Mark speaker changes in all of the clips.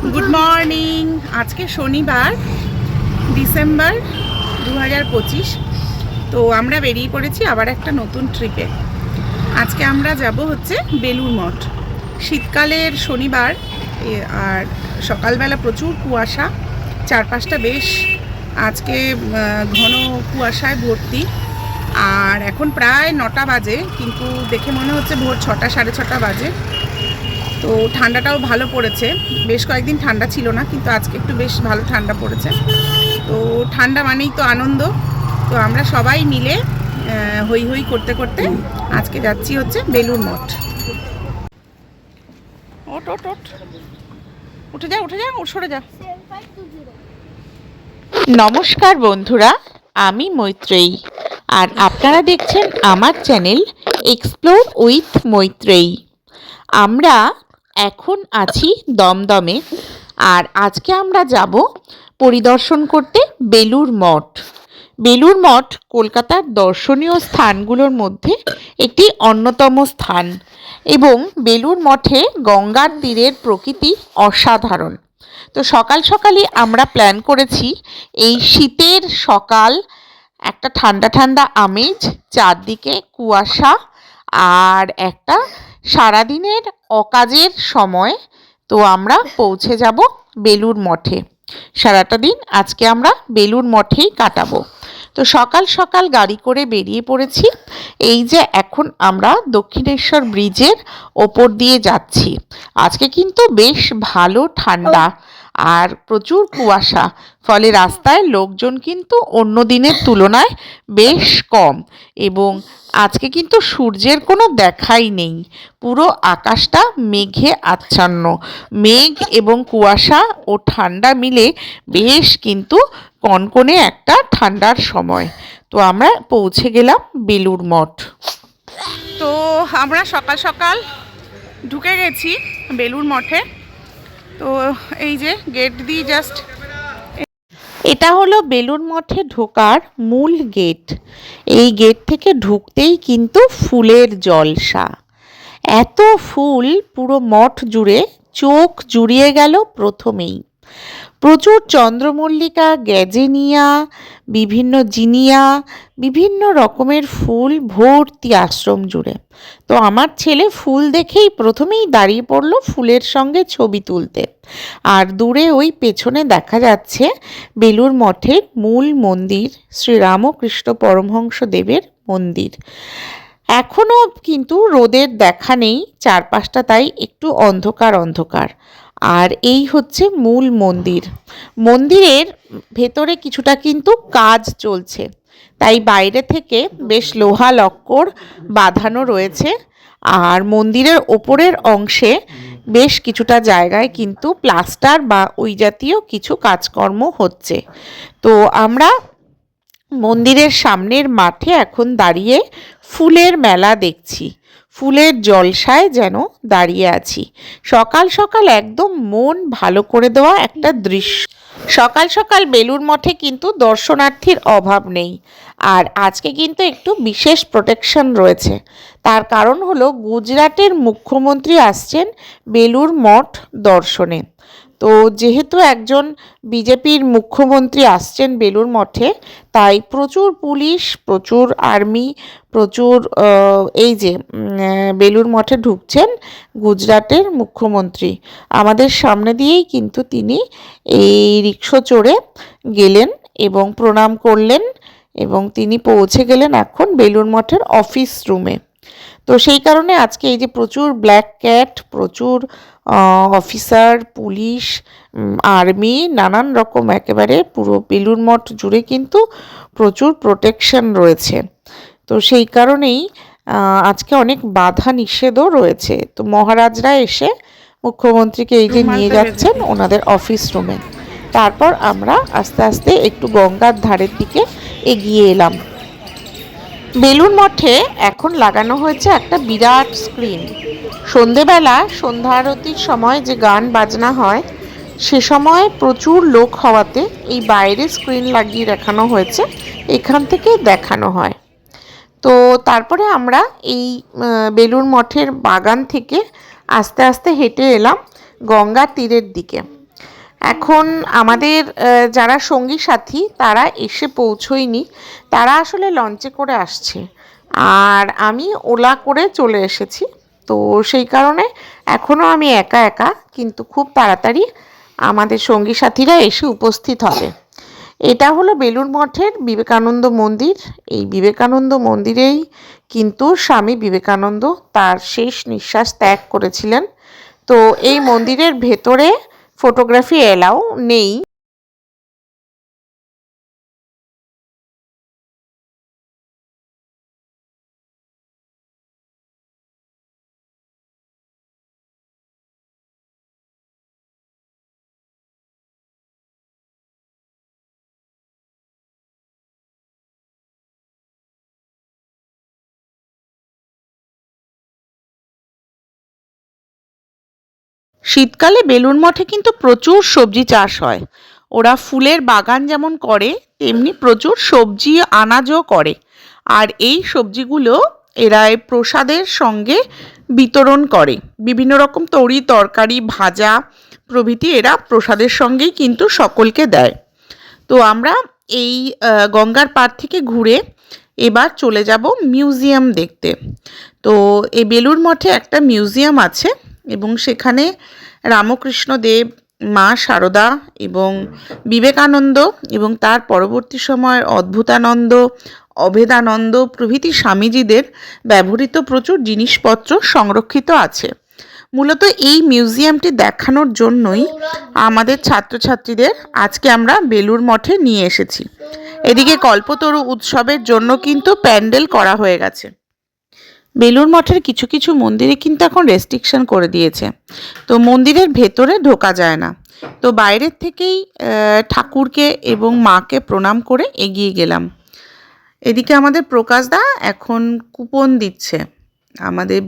Speaker 1: Good morning. आज के शनिवार डिसेम्बर 2025। तो আমরা বেরিয়ে পড়েছি আবার একটা নতুন ট্রিপে। আজকে আমরা যাব হচ্ছে বেলুর মঠ। শীতকালের শনিবার আর সকালবেলা প্রচুর কুয়াশা, চারপাশটা বেশ আজকে ঘন কুয়াশায় ভর্তি। আর এখন প্রায় 9টা বাজে, কিন্তু দেখে মনে হচ্ছে ভোর 6টা সাড়ে 6টা বাজে। তো ঠান্ডাটাও ভালো পড়েছে, বেশ কয়েকদিন ঠান্ডা ছিল না, কিন্তু আজকে একটু বেশ ভালো ঠান্ডা পড়েছে। তো ঠান্ডা মানেই তো আনন্দ। তো আমরা সবাই মিলে হই হই করতে করতে আজকে যাচ্ছি হচ্ছে বেলুর মঠ। ওট ওট ওট, উঠে যা উঠে যা, সরে যা।
Speaker 2: নমস্কার বন্ধুরা, আমি মৈত্রেয়ী আর আপনারা দেখছেন আমার চ্যানেল এক্সপ্লোর উইথ মৈত্রেয়ী। আমরা এখন আছি দমদমে, আর আজকে আমরা যাব পরিদর্শন করতে বেলুর মঠ। বেলুর মঠ কলকাতার দর্শনীয় স্থানগুলোর মধ্যে একটি অন্যতম স্থান, এবং বেলুর মঠে গঙ্গার তীরের প্রকৃতি অসাধারণ। তো সকাল সকালই আমরা প্ল্যান করেছি, এই শীতের সকাল, একটা ঠান্ডা ঠান্ডা আমেজ, চারদিকে কুয়াশা, আর একটা সারাদিনের অকাজের সময়। তো আমরা পৌঁছে যাব বেলুর মঠে। সারাটা দিন আজকে আমরা বেলুর মঠেই কাটাবো। তো সকাল সকাল গাড়ি করে বেরিয়ে পড়েছি। এই যে এখন আমরা দক্ষিণেশ্বর ব্রিজের ওপর দিয়ে যাচ্ছি। আজকে কিন্তু বেশ ভালো ঠান্ডা আর প্রচুর কুয়াশা, ফলে রাস্তায় লোকজন কিন্তু অন্য দিনের তুলনায় বেশ কম, এবং আজকে কিন্তু সূর্যের কোনো দেখাই নেই। পুরো আকাশটা মেঘে আচ্ছন্ন। মেঘ এবং কুয়াশা ও ঠান্ডা মিলে বেশ কিন্তু কনকনে একটা ঠান্ডার সময়। তো আমরা পৌঁছে গেলাম বেলুর মঠ।
Speaker 1: তো আমরা সকাল সকাল ঢুকে গেছি বেলুর মঠে। তো এই যে গেট দিয়ে জাস্ট,
Speaker 2: এটা হলো বেলুর মঠে ঢোকার মূল গেট। এই গেট থেকে ঢুকতেই কিন্তু ফুলের জলসা। এত ফুল পুরো মঠ জুড়ে, চোখ জুড়িয়ে গেল প্রথমেই। প্রচুর চন্দ্রমল্লিকা, গ্যাজেনিয়া, বিভিন্ন জিনিয়া, বিভিন্ন রকমের ফুল ভর্তি আশ্রম জুড়ে। তো আমার ছেলে ফুল দেখেই প্রথমেই দাঁড়িয়ে পড়লো ফুলের সঙ্গে ছবি তুলতে। আর দূরে ওই পেছনে দেখা যাচ্ছে বেলুর মঠের মূল মন্দির, শ্রীরামকৃষ্ণ পরমহংসদেবের মন্দির। এখনও কিন্তু রোদের দেখা নেই, চারপাশটা তাই একটু অন্ধকার অন্ধকার। আর এই হচ্ছে মূল মন্দির। মন্দিরের ভেতরে কিছুটা কিন্তু কাজ চলছে, তাই বাইরে থেকে বেশ লোহা লক্কর বাঁধানো রয়েছে। আর মন্দিরের ওপরের অংশে বেশ কিছুটা জায়গায় কিন্তু প্লাস্টার বা ওই জাতীয় কিছু কাজকর্ম হচ্ছে। তো আমরা মন্দিরের সামনের মাঠে এখন দাঁড়িয়ে ফুলের মেলা দেখছি। ফুলের জলসায় যেন দাঁড়িয়ে আছি। সকাল সকাল একদম মন ভালো করে দেওয়া একটা দৃশ্য। সকাল সকাল বেলুর মঠে কিন্তু দর্শনার্থীর অভাব নেই। আর আজকে কিন্তু একটু বিশেষ প্রোটেকশন রয়েছে। তার কারণ হলো গুজরাটের মুখ্যমন্ত্রী আসছেন বেলুর মঠ দর্শনে। তো যেহেতু একজন বিজেপির মুখ্যমন্ত্রী আসছেন বেলুর মঠে, তাই প্রচুর পুলিশ, প্রচুর আর্মি, প্রচুর এই যে বেলুর মঠে ঢুকছেন গুজরাটের মুখ্যমন্ত্রী। আমাদের সামনে দিয়েই কিন্তু তিনি এই রিক্সা চড়ে গেলেন এবং প্রণাম করলেন, এবং তিনি পৌঁছে গেলেন এখন বেলুর মঠের অফিস রুমে। তো সেই কারণে আজকে এই যে প্রচুর ব্ল্যাক ক্যাট, প্রচুর অফিসার, পুলিশ, আর্মি, নানান রকম একেবারে পুরো বেলুর মঠ জুড়ে কিন্তু প্রচুর প্রোটেকশন রয়েছে। তো সেই কারণেই আজকে অনেক বাধা নিষেধও রয়েছে। তো মহারাজরা এসে মুখ্যমন্ত্রীকে এই যে নিয়ে যাচ্ছেন ওনাদের অফিস রুমে। তারপর আমরা আস্তে আস্তে একটু গঙ্গার ধারের দিকে এগিয়ে এলাম। বেলুর মঠে এখন লাগানো হয়েছে একটা বিরাট স্ক্রিন। সন্ধেবেলা সন্ধ্যা আরতির সময় যে গান বাজনা হয়, সে সময় প্রচুর লোক হওয়াতে এই বাইরে স্ক্রিন লাগিয়ে দেখানো হয়েছে, এখান থেকে দেখানো হয়। তো তারপরে আমরা এই বেলুর মঠের বাগান থেকে আস্তে আস্তে হেঁটে এলাম গঙ্গার তীরের দিকে। এখন আমাদের যারা সঙ্গী সাথী তারা এসে পৌঁছয়নি, তারা আসলে লঞ্চে করে আসছে, আর আমি ওলা করে চলে এসেছি। তো সেই কারণে এখনও আমি একা একা, কিন্তু খুব তাড়াতাড়ি আমাদের সঙ্গী সাথীরা এসে উপস্থিত হবে। এটা হলো বেলুড় মঠের বিবেকানন্দ মন্দির। এই বিবেকানন্দ মন্দিরেই কিন্তু স্বামী বিবেকানন্দ তার শেষ নিঃশ্বাস ত্যাগ করেছিলেন। তো এই মন্দিরের ভেতরে ফটোগ্রাফি এলাও নেই। শীতকালে বেলুড় মঠে কিন্তু প্রচুর সবজি চাষ হয়। ওরা ফুলের বাগান যেমন করে, তেমনি প্রচুর সবজি আনাজও করে। আর এই সবজিগুলো এরা প্রসাদের সঙ্গে বিতরণ করে। বিভিন্ন রকম তরি তরকারি ভাজা প্রভৃতি এরা প্রসাদের সঙ্গেই কিন্তু সকলকে দেয়। তো আমরা এই গঙ্গার পাড় থেকে ঘুরে এবার চলে যাব মিউজিয়াম দেখতে। তো এই বেলুড় মঠে একটা মিউজিয়াম আছে, এবং সেখানে রামকৃষ্ণ দেব, মা শারদা এবং বিবেকানন্দ এবং তার পরবর্তী সময়ের অদ্ভুতানন্দ, অভেদানন্দ প্রভৃতি স্বামীজিদের ব্যবহৃত প্রচুর জিনিসপত্র সংরক্ষিত আছে। মূলত এই মিউজিয়ামটি দেখানোর জন্যই আমাদের ছাত্রছাত্রীদের আজকে আমরা বেলুড় মঠে নিয়ে এসেছি। এদিকে কল্পতরু উৎসবের জন্য কিন্তু প্যান্ডেল করা হয়ে গেছে। বেলুড় মঠের কিছু কিছু মন্দিরে কিন্তু এখন রেস্ট্রিকশন করে দিয়েছে, তো মন্দিরের ভেতরে ঢোকা যায় না। তো বাইরের থেকেই ঠাকুরকে এবং মাকে প্রণাম করে এগিয়ে গেলাম। এদিকে আমাদের প্রকাশদা এখন কুপন দিচ্ছে। আমাদের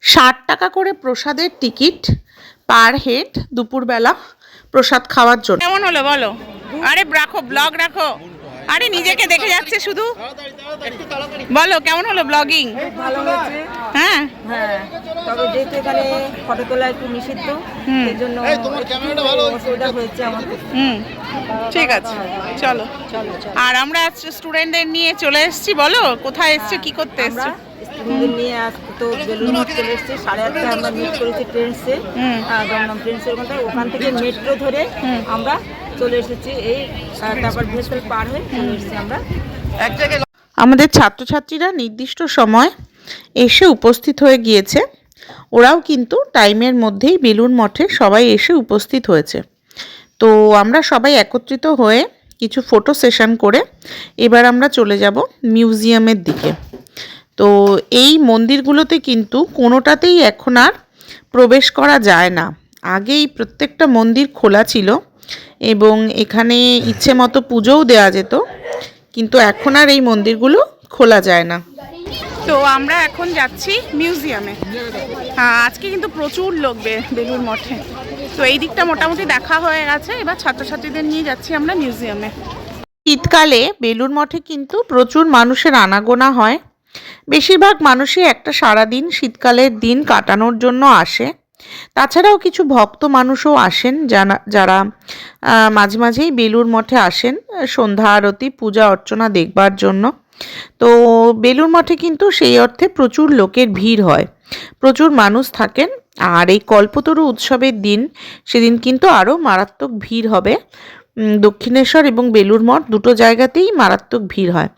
Speaker 2: 60 টাকা করে প্রসাদের টিকিট পার হেড দুপুরবেলা প্রসাদ খাওয়ার জন্য। কেমন হলো বলো? আরে রাখো, ব্লগ রাখো। আরে নিজেকে দেখে যাচ্ছে শুধু। বলো কেমন হলো ব্লগিং?
Speaker 3: ভালো হয়েছে।
Speaker 2: হ্যাঁ
Speaker 3: হ্যাঁ, তবে যেহেতু এখানে ফটো তোলা একটু নিষিদ্ধ, এই জন্য অসুবিধা হয়েছে আমাদের।
Speaker 1: ঠিক আছে, চলো। আর আমরা স্টুডেন্টদের নিয়ে চলে এসেছি। বলো কোথায় এসছো, কি করতে
Speaker 3: আমরা
Speaker 1: এসছো?
Speaker 3: স্টুডেন্টদের নিয়ে আজকে তো বেলুড় মঠ চলে এসেছি। 8:30 আমরা মিট করেছি ট্রেন্সে, দমদম ট্রেন্সের মধ্যে। ওখান থেকে মেট্রো ধরে আমরা চলে এসেছি। এই তারপর ভেসেল পার হয়ে চলে এসেছি আমরা।
Speaker 2: আমাদের ছাত্রছাত্রীরা নির্দিষ্ট সময় এসে উপস্থিত হয়ে গিয়েছে। ওরাও কিন্তু টাইমের মধ্যেই বেলুড় মঠে সবাই এসে উপস্থিত হয়েছে। তো আমরা সবাই একত্রিত হয়ে কিছু ফটো সেশন করে এবার আমরা চলে যাব মিউজিয়ামের দিকে। তো এই মন্দিরগুলোতে কিন্তু কোনোটাতেই এখন আর প্রবেশ করা যায় না। আগেই প্রত্যেকটা মন্দির খোলা ছিল এবং এখানে ইচ্ছে মতো পুজোও দেওয়া যেত, কিন্তু এখন আর এই মন্দিরগুলো খোলা যায় না।
Speaker 1: তো আমরা এখন যাচ্ছি মিউজিয়ামে। হ্যাঁ, আজকে কিন্তু প্রচুর লোক বেলুড় মঠে। তো এই দিকটা মোটামুটি দেখা হয়ে গেছে, এবার ছাত্রছাত্রীদের নিয়ে যাচ্ছি আমরা মিউজিয়ামে।
Speaker 2: শীতকালে বেলুড় মঠে কিন্তু প্রচুর মানুষের আনাগোনা হয়। বেশিরভাগ মানুষই একটা সারাদিন শীতকালের দিন কাটানোর জন্য আসে। তাছাড়াও কিছু ভক্ত মানুষও আসেন যারা মাঝে মাঝেই বেলুড় মঠে আসেন সন্ধ্যা আরতি পূজা অর্চনা দেখবার জন্য। তো বেলুড় মঠে কিন্তু সেই অর্থে প্রচুর লোকের ভিড় হয়, প্রচুর মানুষ থাকেন। আর এই কল্পতরু উৎসবের দিন, সেদিন কিন্তু আরও মারাত্মক ভিড় হবে। দক্ষিণেশ্বর এবং বেলুড় মঠ দুটো জায়গাতেই মারাত্মক ভিড় হয়।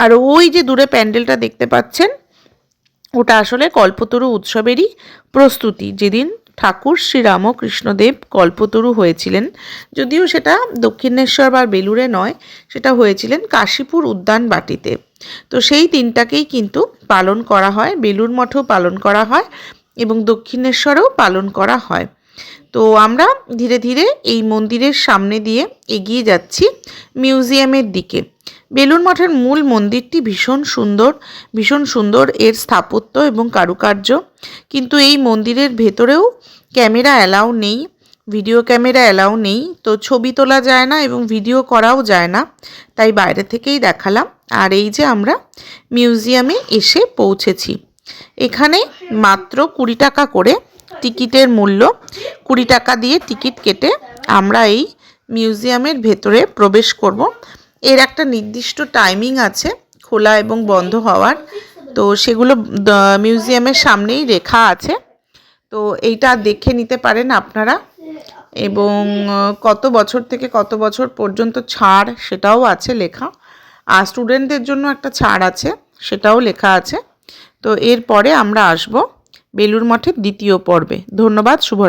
Speaker 2: আর ওই যে দূরে প্যান্ডেলটা দেখতে পাচ্ছেন, ওটা আসলে কল্পতরু উৎসবেরই প্রস্তুতি, যেদিন ঠাকুর শ্রী রামকৃষ্ণদেব কল্পতরু হয়েছিলেন। যদিও সেটা দক্ষিণেশ্বর বা বেলুড়ে নয়, সেটা হয়েছিলেন কাশীপুর উদ্যান বাটিতে। তো সেই দিনটাকেই কিন্তু পালন করা হয়, বেলুড় মঠেও পালন করা হয় এবং দক্ষিণেশ্বরেও পালন করা হয়। তো আমরা ধীরে ধীরে এই মন্দিরের সামনে দিয়ে এগিয়ে যাচ্ছি মিউজিয়ামের দিকে। বেলুড় মঠের মূল মন্দিরটি ভীষণ সুন্দর এর স্থাপত্য এবং কারুকার্য। কিন্তু এই মন্দিরের ভেতরেও ক্যামেরা অ্যালাউ নেই, ভিডিও ক্যামেরা অ্যালাউ নেই। তো ছবি তোলা যায় না এবং ভিডিও করাও যায় না, তাই বাইরে থেকেই দেখালাম। আর এই যে আমরা মিউজিয়ামে এসে পৌঁছেছি। এখানে মাত্র 20 টাকা করে টিকিটের মূল্য 20 টাকা দিয়ে টিকিট কেটে আমরা এই মিউজিয়ামের ভেতরে প্রবেশ করব। এর একটা নির্দিষ্ট টাইমিং আছে খোলা এবং বন্ধ হওয়ার, তো সেগুলো মিউজিয়ামের সামনেই লেখা আছে, তো এইটা দেখে নিতে পারেন আপনারা। এবং কত বছর থেকে কত বছর পর্যন্ত ছাড় সেটাও আছে লেখা, আর স্টুডেন্টদের জন্য একটা ছাড় আছে সেটাও লেখা আছে। তো এরপরে আমরা আসব বেলুড় মঠের দ্বিতীয় পর্বে। ধন্যবাদ। শুভ